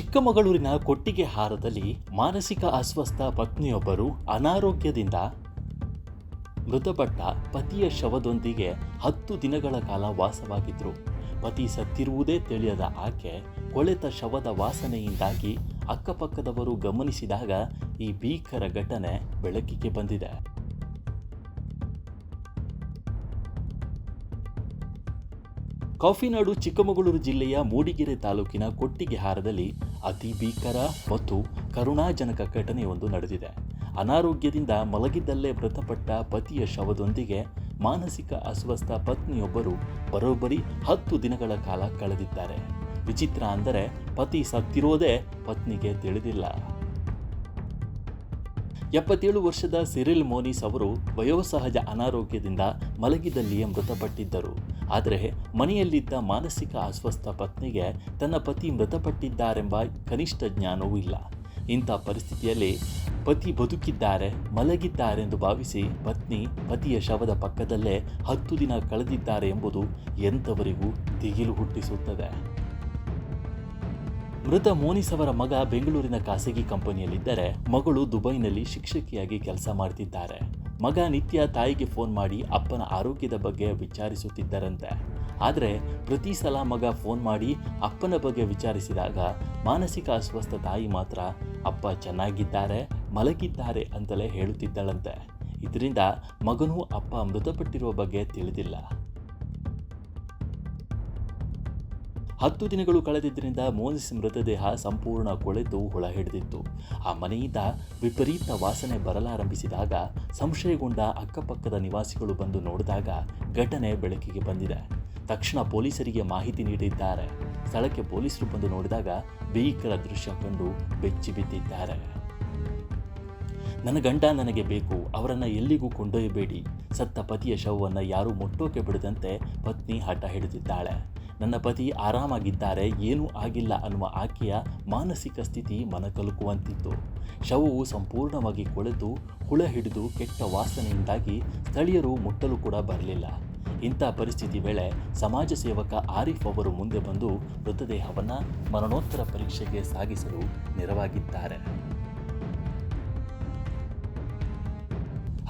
ಚಿಕ್ಕಮಗಳೂರಿನ ಕೊಟ್ಟಿಗೆಹಾರದಲ್ಲಿ ಮಾನಸಿಕ ಅಸ್ವಸ್ಥ ಪತ್ನಿಯೊಬ್ಬರು ಅನಾರೋಗ್ಯದಿಂದ ಮೃತಪಟ್ಟ ಪತಿಯ ಶವದೊಂದಿಗೆ 10 ದಿನಗಳ ಕಾಲ ವಾಸವಾಗಿದ್ರು. ಪತಿ ಸತ್ತಿರುವುದೇ ತಿಳಿಯದ ಆಕೆ ಕೊಳೆತ ಶವದ ವಾಸನೆಯಿಂದಾಗಿ ಅಕ್ಕಪಕ್ಕದವರು ಗಮನಿಸಿದಾಗ ಈ ಭೀಕರ ಘಟನೆ ಬೆಳಕಿಗೆ ಬಂದಿದೆ. ಕಾಫಿನಾಡು ಚಿಕ್ಕಮಗಳೂರು ಜಿಲ್ಲೆಯ ಮೂಡಿಗೆರೆ ತಾಲೂಕಿನ ಕೊಟ್ಟಿಗೆಹಾರದಲ್ಲಿ ಅತಿ ಭೀಕರ ಮತ್ತು ಕರುಣಾಜನಕ ಘಟನೆಯೊಂದು ನಡೆದಿದೆ. ಅನಾರೋಗ್ಯದಿಂದ ಮಲಗಿದ್ದಲ್ಲೇ ಮೃತಪಟ್ಟ ಪತಿಯ ಶವದೊಂದಿಗೆ ಮಾನಸಿಕ ಅಸ್ವಸ್ಥ ಪತ್ನಿಯೊಬ್ಬರು ಬರೋಬ್ಬರಿ 10 ದಿನಗಳ ಕಾಲ ಕಳೆದಿದ್ದಾರೆ. ವಿಚಿತ್ರ ಅಂದರೆ ಪತಿ ಸತ್ತಿರೋದೇ ಪತ್ನಿಗೆ ತಿಳಿದಿಲ್ಲ. 77 ವರ್ಷದ ಸಿರಿಲ್ ಮೋನಿಸ್ ಅವರು ವಯೋಸಹಜ ಅನಾರೋಗ್ಯದಿಂದ ಮಲಗಿದಲ್ಲಿಯೇ ಮೃತಪಟ್ಟಿದ್ದರು. ಆದರೆ ಮನೆಯಲ್ಲಿದ್ದ ಮಾನಸಿಕ ಅಸ್ವಸ್ಥ ಪತ್ನಿಗೆ ತನ್ನ ಪತಿ ಮೃತಪಟ್ಟಿದ್ದಾರೆಂಬ ಕನಿಷ್ಠ ಜ್ಞಾನವೂ ಇಲ್ಲ. ಇಂಥ ಪರಿಸ್ಥಿತಿಯಲ್ಲಿ ಪತಿ ಬದುಕಿದ್ದಾರೆ, ಮಲಗಿದ್ದಾರೆಂದು ಭಾವಿಸಿ ಪತ್ನಿ ಪತಿಯ ಶವದ ಪಕ್ಕದಲ್ಲೇ 10 ದಿನ ಕಳೆದಿದ್ದಾರೆ ಎಂಬುದು ಎಂಥವರಿಗೂ ದಿಗಿಲು ಹುಟ್ಟಿಸುತ್ತದೆ. ಮೃತ ಮೋನಿಸ್ ಅವರ ಮಗ ಬೆಂಗಳೂರಿನ ಖಾಸಗಿ ಕಂಪನಿಯಲ್ಲಿದ್ದರೆ, ಮಗಳು ದುಬೈನಲ್ಲಿ ಶಿಕ್ಷಕಿಯಾಗಿ ಕೆಲಸ ಮಾಡ್ತಿದ್ದಾರೆ. ಮಗ ನಿತ್ಯ ತಾಯಿಗೆ ಫೋನ್ ಮಾಡಿ ಅಪ್ಪನ ಆರೋಗ್ಯದ ಬಗ್ಗೆ ವಿಚಾರಿಸುತ್ತಿದ್ದರಂತೆ. ಆದರೆ ಪ್ರತಿ ಸಲ ಮಗ ಫೋನ್ ಮಾಡಿ ಅಪ್ಪನ ಬಗ್ಗೆ ವಿಚಾರಿಸಿದಾಗ ಮಾನಸಿಕ ಅಸ್ವಸ್ಥ ತಾಯಿ ಮಾತ್ರ ಅಪ್ಪ ಚೆನ್ನಾಗಿದ್ದಾರೆ, ಮಲಗಿದ್ದಾರೆ ಅಂತಲೇ ಹೇಳುತ್ತಿದ್ದಳಂತೆ. ಇದರಿಂದ ಮಗನೂ ಅಪ್ಪ ಮೃತಪಟ್ಟಿರುವ ಬಗ್ಗೆ ತಿಳಿದಿಲ್ಲ. 10 ದಿನಗಳು ಕಳೆದಿದ್ದರಿಂದ ಮೋನಿಸ್ ಮೃತದೇಹ ಸಂಪೂರ್ಣ ಕೊಳೆತು ಹುಳ ಹಿಡಿದಿತ್ತು. ಆ ಮನೆಯಿಂದ ವಿಪರೀತ ವಾಸನೆ ಬರಲಾರಂಭಿಸಿದಾಗ ಸಂಶಯಗೊಂಡ ಅಕ್ಕಪಕ್ಕದ ನಿವಾಸಿಗಳು ಬಂದು ನೋಡಿದಾಗ ಘಟನೆ ಬೆಳಕಿಗೆ ಬಂದಿದೆ. ತಕ್ಷಣ ಪೊಲೀಸರಿಗೆ ಮಾಹಿತಿ ನೀಡಿದ್ದಾರೆ. ಸ್ಥಳಕ್ಕೆ ಪೊಲೀಸರು ಬಂದು ನೋಡಿದಾಗ ಭೀಕರ ದೃಶ್ಯ ಕಂಡು ಬೆಚ್ಚಿ ಬಿದ್ದಿದ್ದಾರೆ. ನನ್ನ ಗಂಡ ನನಗೆ ಬೇಕು, ಅವರನ್ನು ಎಲ್ಲಿಗೂ ಕೊಂಡೊಯ್ಯಬೇಡಿ. ಸತ್ತ ಪತಿಯ ಶವವನ್ನು ಯಾರೂ ಮುಟ್ಟೋಕೆ ಬಿಡದಂತೆ ಪತ್ನಿ ಹಠ ಹಿಡಿದಿದ್ದಾಳೆ. ನನ್ನ ಪತಿ ಆರಾಮಾಗಿದ್ದಾರೆ, ಏನೂ ಆಗಿಲ್ಲ ಅನ್ನುವ ಆಕೆಯ ಮಾನಸಿಕ ಸ್ಥಿತಿ ಮನಕಲುಕುವಂತಿತ್ತು. ಶವವು ಸಂಪೂರ್ಣವಾಗಿ ಕೊಳೆತು ಹುಳ ಹಿಡಿದು ಕೆಟ್ಟ ವಾಸನೆಯಿಂದಾಗಿ ಸ್ಥಳೀಯರು ಮುಟ್ಟಲು ಕೂಡ ಬರಲಿಲ್ಲ. ಇಂಥ ಪರಿಸ್ಥಿತಿ ವೇಳೆ ಸಮಾಜ ಸೇವಕ ಆರಿಫ್ ಅವರು ಮುಂದೆ ಬಂದು ಮೃತದೇಹವನ್ನು ಮರಣೋತ್ತರ ಪರೀಕ್ಷೆಗೆ ಸಾಗಿಸಲು ನೆರವಾಗಿದ್ದಾರೆ.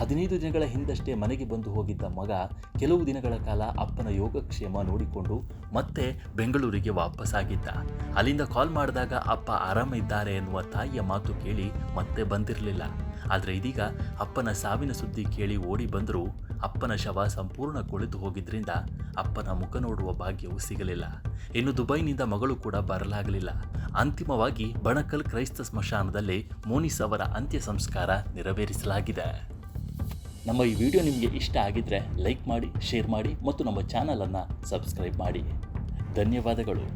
15 ದಿನಗಳ ಹಿಂದಷ್ಟೇ ಮನೆಗೆ ಬಂದು ಹೋಗಿದ್ದ ಮಗ ಕೆಲವು ದಿನಗಳ ಕಾಲ ಅಪ್ಪನ ಯೋಗಕ್ಷೇಮ ನೋಡಿಕೊಂಡು ಮತ್ತೆ ಬೆಂಗಳೂರಿಗೆ ವಾಪಸ್ಸಾಗಿದ್ದ. ಅಲ್ಲಿಂದ ಕಾಲ್ ಮಾಡಿದಾಗ ಅಪ್ಪ ಆರಾಮ ಇದ್ದಾರೆ ಎನ್ನುವ ತಾಯಿಯ ಮಾತು ಕೇಳಿ ಮತ್ತೆ ಬಂದಿರಲಿಲ್ಲ. ಆದರೆ ಇದೀಗ ಅಪ್ಪನ ಸಾವಿನ ಸುದ್ದಿ ಕೇಳಿ ಓಡಿ ಬಂದರೂ ಅಪ್ಪನ ಶವ ಸಂಪೂರ್ಣ ಕೊಳೆತು ಹೋಗಿದ್ರಿಂದ ಅಪ್ಪನ ಮುಖ ನೋಡುವ ಭಾಗ್ಯವೂ ಸಿಗಲಿಲ್ಲ. ಇನ್ನು ದುಬೈನಿಂದ ಮಗಳು ಕೂಡ ಬರಲಾಗಲಿಲ್ಲ. ಅಂತಿಮವಾಗಿ ಬಣಕಲ್ ಕ್ರೈಸ್ತ ಸ್ಮಶಾನದಲ್ಲಿ ಮೋನಿಸ್ ಅವರ ಅಂತ್ಯ ಸಂಸ್ಕಾರ ನೆರವೇರಿಸಲಾಗಿದೆ. ನಮ್ಮ ಈ ವಿಡಿಯೋ ನಿಮಗೆ ಇಷ್ಟ ಆಗಿದ್ದರೆ ಲೈಕ್ ಮಾಡಿ, ಶೇರ್ ಮಾಡಿ ಮತ್ತು ನಮ್ಮ ಚಾನಲನ್ನು ಸಬ್ಸ್ಕ್ರೈಬ್ ಮಾಡಿ. ಧನ್ಯವಾದಗಳು.